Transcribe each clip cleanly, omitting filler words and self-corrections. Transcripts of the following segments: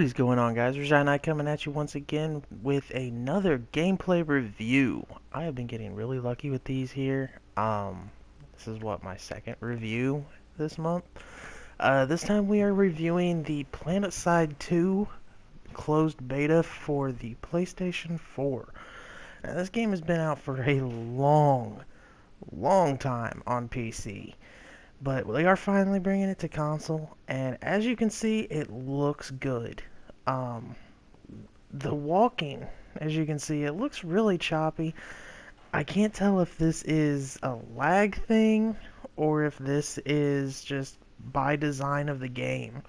What is going on, guys? Rajai Knight coming at you once again with another gameplay review. I have been getting really lucky with these here. This is my second review this month. This time we are reviewing the PlanetSide 2 closed beta for the PlayStation 4. Now, this game has been out for a long time on PC. But they are finally bringing it to console, and as you can see, it looks good. Um, the walking, as you can see, it looks really choppy. I can't tell if this is a lag thing or if this is just by design of the game.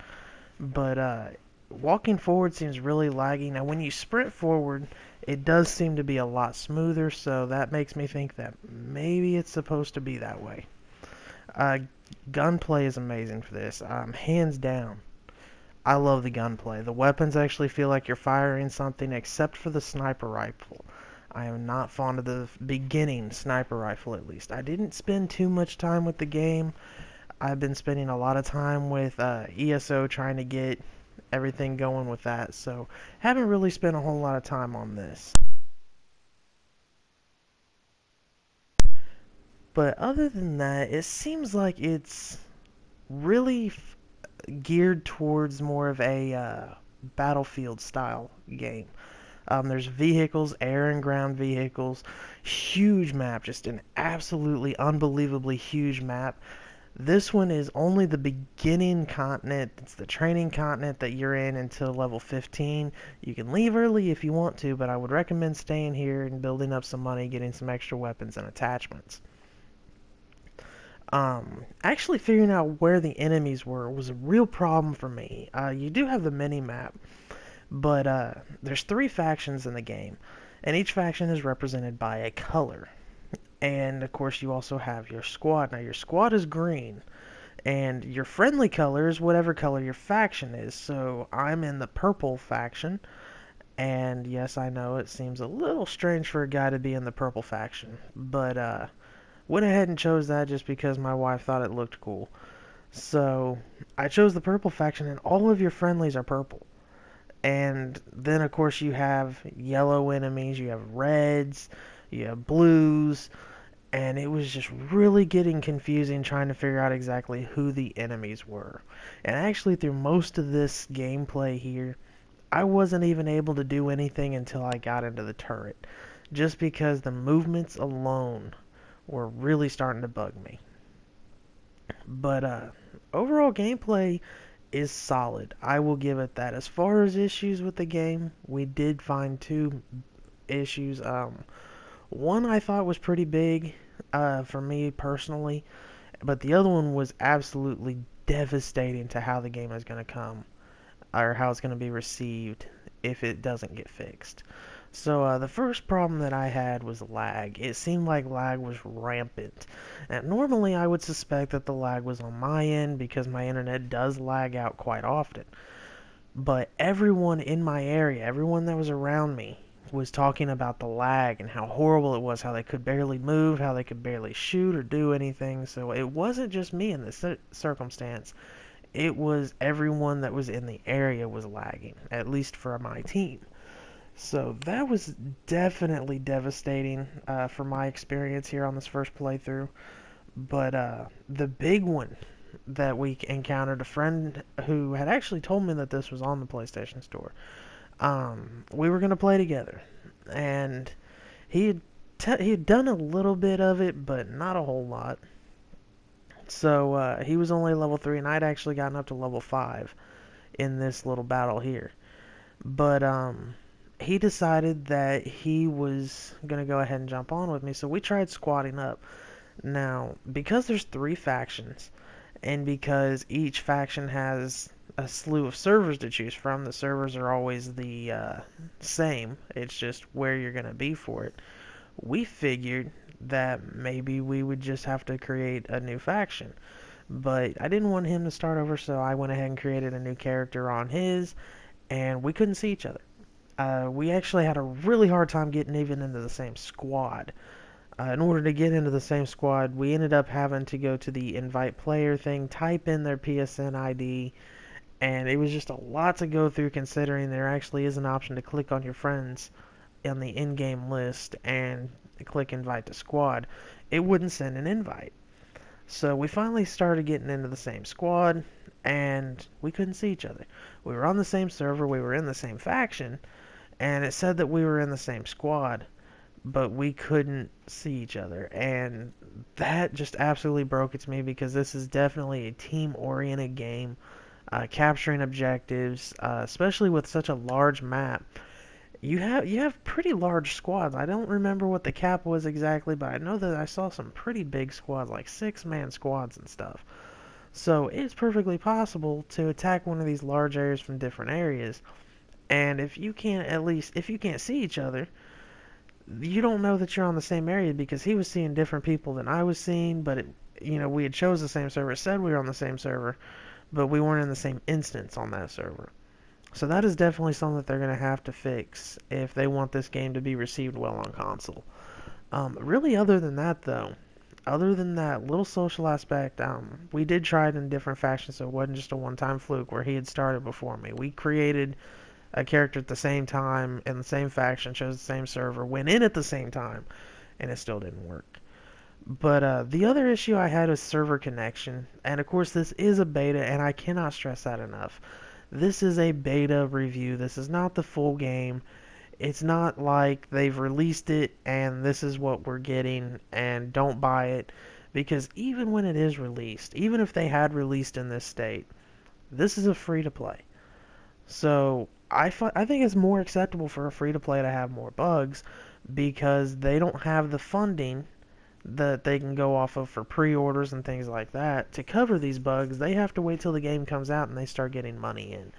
But walking forward seems really laggy. Now, when you sprint forward, it does seem to be a lot smoother, so that makes me think that maybe it's supposed to be that way. Gunplay is amazing for this, hands down. I love the gunplay. The weapons actually feel like you're firing something except for the sniper rifle. I am not fond of the beginning sniper rifle, at least. I didn't spend too much time with the game. I've been spending a lot of time with ESO trying to get everything going with that, so haven't really spent a whole lot of time on this. But other than that, it seems like it's really geared towards more of a battlefield style game. There's vehicles, air and ground vehicles, huge map, just an absolutely unbelievably huge map. This one is only the beginning continent. It's the training continent that you're in until level 15. You can leave early if you want to, but I would recommend staying here and building up some money, getting some extra weapons and attachments. Actually figuring out where the enemies were was a real problem for me. You do have the mini-map, but there's 3 factions in the game, and each faction is represented by a color. And, of course, you also have your squad. Now, your squad is green, and your friendly color is whatever color your faction is. So, I'm in the purple faction, and yes, I know it seems a little strange for a guy to be in the purple faction, but went ahead and chose that just because my wife thought it looked cool. So I chose the purple faction, and all of your friendlies are purple. And then, of course, you have yellow enemies, you have reds, you have blues, and it was just really getting confusing trying to figure out exactly who the enemies were. And actually, through most of this gameplay here, I wasn't even able to do anything until I got into the turret, just because the movements alone were really starting to bug me. But overall gameplay is solid. I will give it that. As far as issues with the game, we did find 2 issues. One I thought was pretty big for me personally, but the other one was absolutely devastating to how the game is going to come, or how it's going to be received if it doesn't get fixed. So the first problem that I had was lag. It seemed like lag was rampant. And normally I would suspect that the lag was on my end because my internet does lag out quite often. But everyone in my area, everyone that was around me, was talking about the lag and how horrible it was, how they could barely move, how they could barely shoot or do anything. So it wasn't just me in this circumstance. It was everyone that was in the area was lagging, at least for my team. So that was definitely devastating for my experience here on this first playthrough. But the big one that we encountered, a friend who had actually told me that this was on the PlayStation Store. We were going to play together, and he had done a little bit of it, but not a whole lot. So he was only level 3, and I'd actually gotten up to level 5 in this little battle here. But he decided that he was going to go ahead and jump on with me, so we tried squatting up. Now, because there's 3 factions, and because each faction has a slew of servers to choose from, the servers are always the same, it's just where you're going to be for it, we figured that maybe we would just have to create a new faction. But I didn't want him to start over, so I went ahead and created a new character on his, and we couldn't see each other. We actually had a really hard time getting even into the same squad. In order to get into the same squad, we ended up having to go to the invite player thing, type in their PSN ID, And it was just a lot to go through considering there actually is an option to click on your friends on the in-game list and click invite to squad. It wouldn't send an invite. So we finally started getting into the same squad, and we couldn't see each other. We were on the same server, we were in the same faction, and it said that we were in the same squad, but we couldn't see each other. And that just absolutely broke it to me because this is definitely a team-oriented game, capturing objectives, especially with such a large map. You have pretty large squads. I don't remember what the cap was exactly, but I know that I saw some pretty big squads, like 6-man squads and stuff. So it's perfectly possible to attack one of these large areas from different areas. And if you can't see each other, you don't know that you're on the same area because he was seeing different people than I was seeing. But we had chose the same server, it said we were on the same server, but we weren't in the same instance on that server. So that is definitely something that they're going to have to fix if they want this game to be received well on console. Really, other than that, though, other than that little social aspect, we did try it in different factions, so it wasn't just a one-time fluke where he had started before me. We created a character at the same time in the same faction, chose the same server, went in at the same time, and it still didn't work. But the other issue I had was server connection, and of course this is a beta, and I cannot stress that enough. This is a beta review. This is not the full game. It's not like they've released it and this is what we're getting and don't buy it. Because even when it is released, even if they had released in this state, this is a free-to-play. So I think it's more acceptable for a free-to-play to have more bugs because they don't have the funding that they can go off of for pre-orders and things like that to cover these bugs. They have to wait till the game comes out and they start getting money in.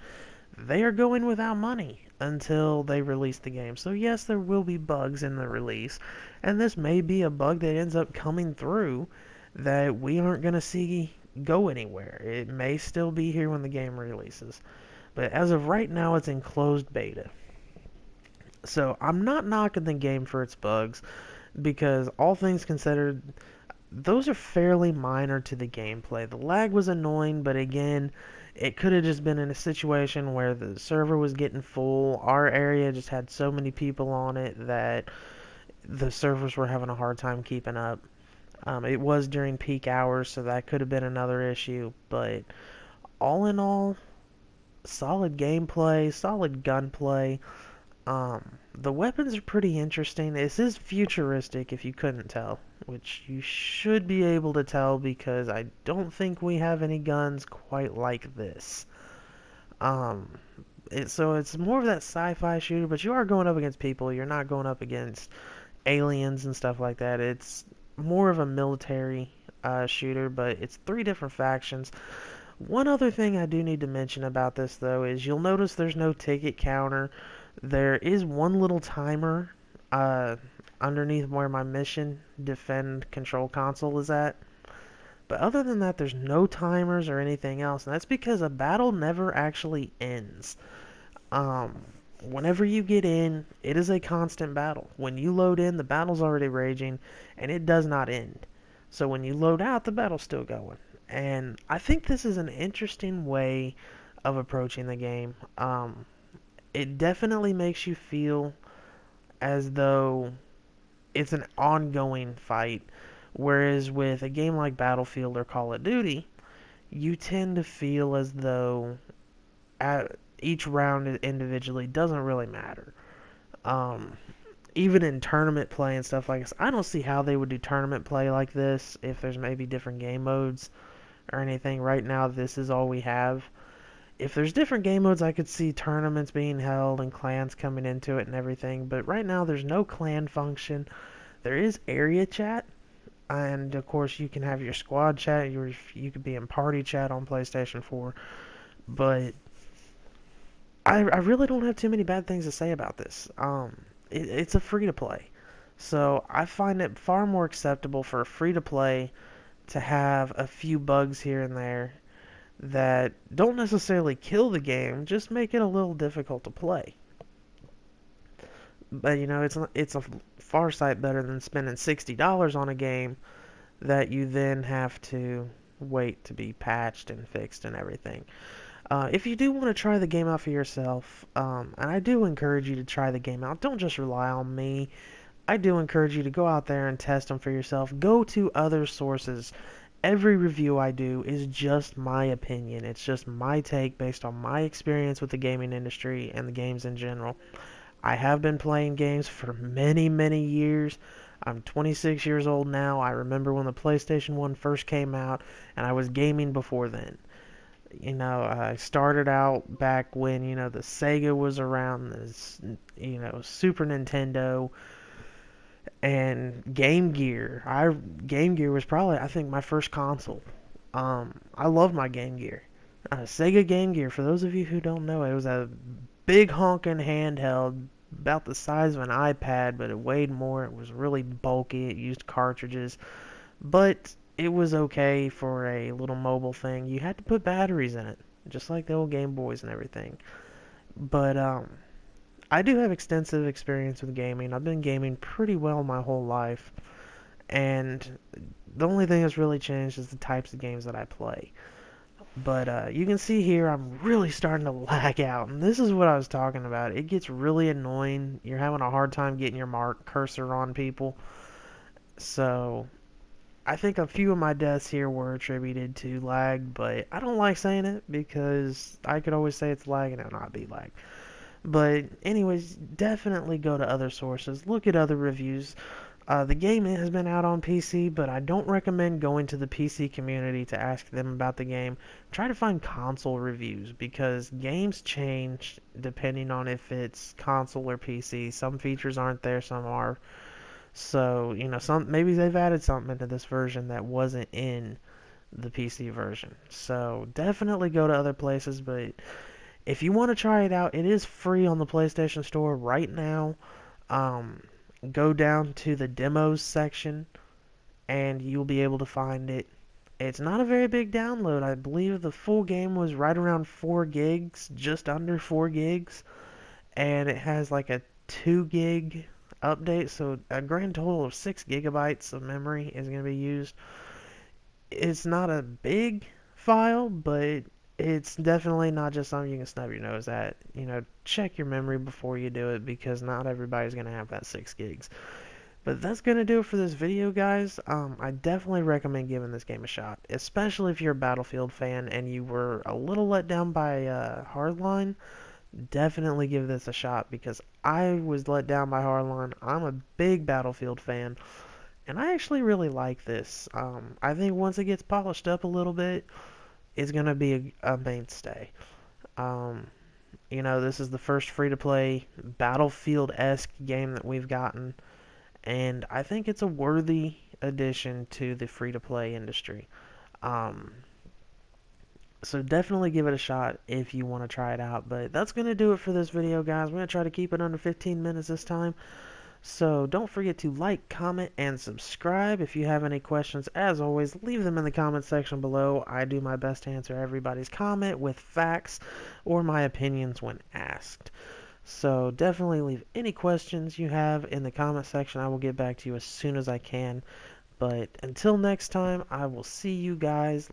They are going without money until they release the game. So yes, there will be bugs in the release, and this may be a bug that ends up coming through that we aren't going to see go anywhere. It may still be here when the game releases. But as of right now, it's in closed beta. So I'm not knocking the game for its bugs, because all things considered, those are fairly minor to the gameplay. The lag was annoying, but again, it could have just been in a situation where the server was getting full. Our area just had so many people on it that the servers were having a hard time keeping up. It was during peak hours, so that could have been another issue. But all in all, solid gameplay, solid gunplay. The weapons are pretty interesting. This is futuristic, if you couldn't tell, which you should be able to tell because I don't think we have any guns quite like this. So it's more of that sci-fi shooter, but you are going up against people. You're not going up against aliens and stuff like that. It's more of a military shooter, but it's 3 different factions. One other thing I do need to mention about this, though, is you'll notice there's no ticket counter. There is one little timer underneath where my mission, defend, control console is at. But other than that, there's no timers or anything else. And that's because a battle never actually ends. Whenever you get in, it is a constant battle. When you load in, the battle's already raging, and it does not end. So when you load out, the battle's still going. And I think this is an interesting way of approaching the game. It definitely makes you feel as though it's an ongoing fight. Whereas with a game like Battlefield or Call of Duty, you tend to feel as though each round individually doesn't really matter. Even in tournament play and stuff like this, I don't see how they would do tournament play like this if there's maybe different game modes or anything. Right now, this is all we have. If there's different game modes, I could see tournaments being held and clans coming into it and everything. But right now, there's no clan function. There is area chat. And, of course, you can have your squad chat. You could be in party chat on PlayStation 4. But I really don't have too many bad things to say about this. It's a free-to-play. So I find it far more acceptable for a free-to-play to have a few bugs here and there that don't necessarily kill the game, just make it a little difficult to play. But it's a far sight better than spending $60 on a game that you then have to wait to be patched and fixed and everything. If you do want to try the game out for yourself, and I do encourage you to try the game out, don't just rely on me. I do encourage you to go out there and test them for yourself. Go to other sources. Every review I do is just my opinion. It's just my take based on my experience with the gaming industry and the games in general. I have been playing games for many, many years. I'm 26 years old now. I remember when the PlayStation 1 first came out, and I was gaming before then. I started out back when, the Sega was around, this, Super Nintendo, and Game Gear was probably, I think, my first console. I loved my Game Gear. Sega Game Gear, for those of you who don't know, it was a big honking handheld, about the size of an iPad, but it weighed more. It was really bulky. It used cartridges, but it was okay for a little mobile thing. You had to put batteries in it, just like the old Game Boys and everything. But I do have extensive experience with gaming. I've been gaming pretty well my whole life, and the only thing that's really changed is the types of games that I play. But you can see here I'm really starting to lag out, and this is what I was talking about. It gets really annoying. You're having a hard time getting your mark cursor on people. So I think a few of my deaths here were attributed to lag, but I don't like saying it because I could always say it's lag and it'll not be lag. But anyways, definitely go to other sources, look at other reviews. The game has been out on PC, but I don't recommend going to the PC community to ask them about the game. Try to find console reviews because games change depending on if it's console or PC. Some features aren't there, some are. So, some maybe they've added something into this version that wasn't in the PC version. So, definitely go to other places, but if you want to try it out, it is free on the PlayStation Store right now. Um, Go down to the demos section and you'll be able to find it. It's not a very big download. I believe the full game was right around 4 gigs, just under 4 gigs, and it has like a 2 gig update, so a grand total of 6 gigabytes of memory is going to be used. It's not a big file, but it's definitely not just something you can snub your nose at. Check your memory before you do it because not everybody's going to have that 6 gigs. But that's going to do it for this video, guys. I definitely recommend giving this game a shot, especially if you're a Battlefield fan and you were a little let down by Hardline. Definitely give this a shot because I was let down by Hardline. I'm a big Battlefield fan, and I actually really like this. I think once it gets polished up a little bit, it's going to be a mainstay. This is the first free-to-play Battlefield-esque game that we've gotten, and I think it's a worthy addition to the free-to-play industry. So definitely give it a shot if you want to try it out. But that's going to do it for this video, guys. I'm going to try to keep it under 15 minutes this time. So don't forget to like, comment, and subscribe. If you have any questions, as always, leave them in the comment section below. I do my best to answer everybody's comment with facts or my opinions when asked. So definitely leave any questions you have in the comment section. I will get back to you as soon as I can. But until next time, I will see you guys